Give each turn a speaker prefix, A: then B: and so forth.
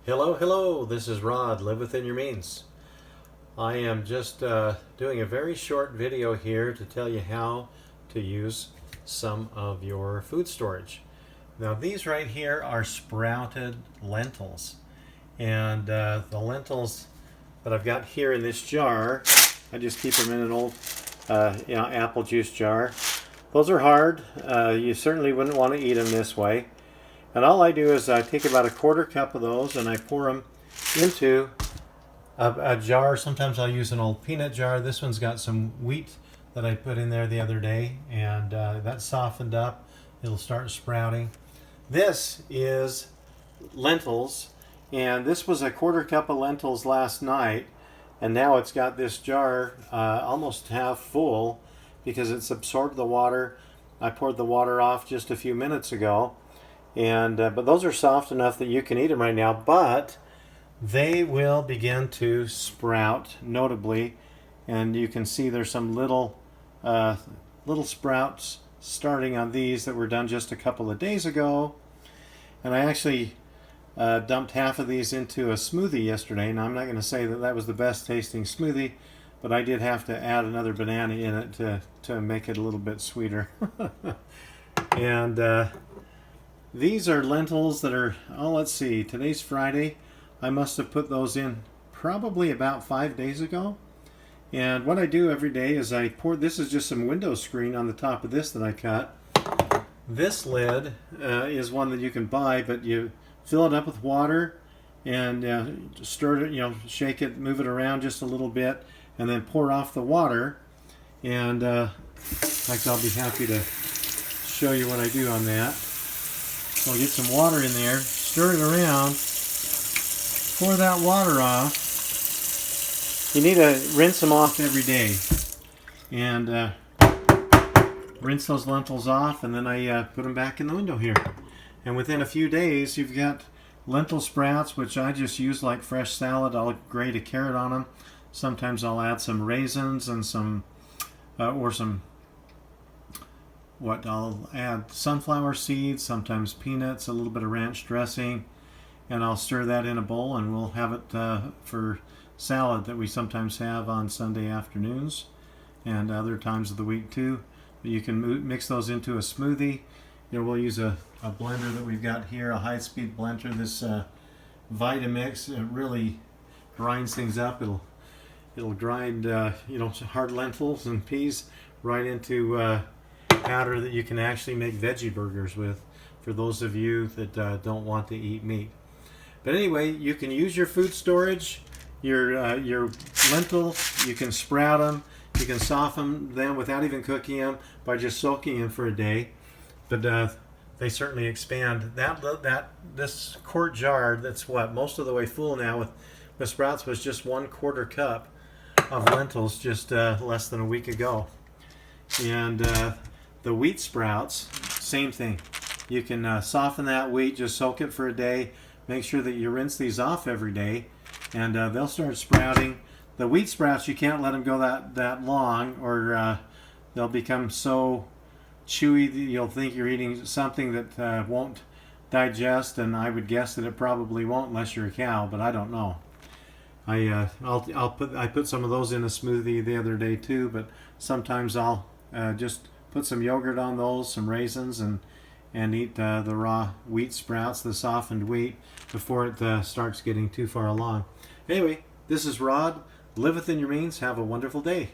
A: Hello, this is Rod, Live Within Your Means. I am just doing a very short video here to tell you how to use some of your food storage. Now these right here are sprouted lentils, and the lentils that I've got here in this jar, I just keep them in an old apple juice jar. Those are hard. You certainly wouldn't want to eat them this way. And all I do is I take about a quarter cup of those and I pour them into a jar. Sometimes I'll use an old peanut jar. This one's got some wheat that I put in there the other day, and that softened up. It'll start sprouting. This is lentils, and this was a quarter cup of lentils last night, and now it's got this jar almost half full because it's absorbed the water. I poured the water off just a few minutes ago. And but those are soft enough that you can eat them right now, but they will begin to sprout notably, and you can see there's some little sprouts starting on these that were done just a couple of days ago. And I actually dumped half of these into a smoothie yesterday. Now I'm not going to say that that was the best tasting smoothie, but I did have to add another banana in it to make it a little bit sweeter. And these are lentils that are, let's see, today's Friday. I must have put those in probably about 5 days ago. And what I do every day is I pour, this is just some window screen on the top of this that I cut. This lid is one that you can buy, but you fill it up with water and stir it, shake it, move it around just a little bit, and then pour off the water. And in fact, I'll be happy to show you what I do on that. So I'll get some water in there, stir it around, pour that water off. You need to rinse them off every day. And rinse those lentils off, and then I put them back in the window here. And within a few days, you've got lentil sprouts, which I just use like fresh salad. I'll grate a carrot on them. Sometimes I'll add some raisins and some, I'll add sunflower seeds, sometimes peanuts, a little bit of ranch dressing, and I'll stir that in a bowl, and we'll have it for salad that we sometimes have on Sunday afternoons and other times of the week too. But you can mix those into a smoothie. We'll use a blender that we've got here, a high-speed blender. This Vitamix, it really grinds things up. It'll grind hard lentils and peas right into powder that you can actually make veggie burgers with, for those of you that don't want to eat meat. But anyway, you can use your food storage, your lentil, you can sprout them, you can soften them without even cooking them by just soaking them for a day. But they certainly expand. This quart jar that's most of the way full now with sprouts was just 1/4 cup of lentils just less than a week ago. And the wheat sprouts, same thing. You can soften that wheat, just soak it for a day. Make sure that you rinse these off every day, and they'll start sprouting. The wheat sprouts, you can't let them go that long, or they'll become so chewy that you'll think you're eating something that won't digest, and I would guess that it probably won't unless you're a cow, but I don't know. I put some of those in a smoothie the other day too, but sometimes I'll just put some yogurt on those, some raisins, and eat the raw wheat sprouts, the softened wheat, before it starts getting too far along. Anyway, this is Rod. Live within your means. Have a wonderful day.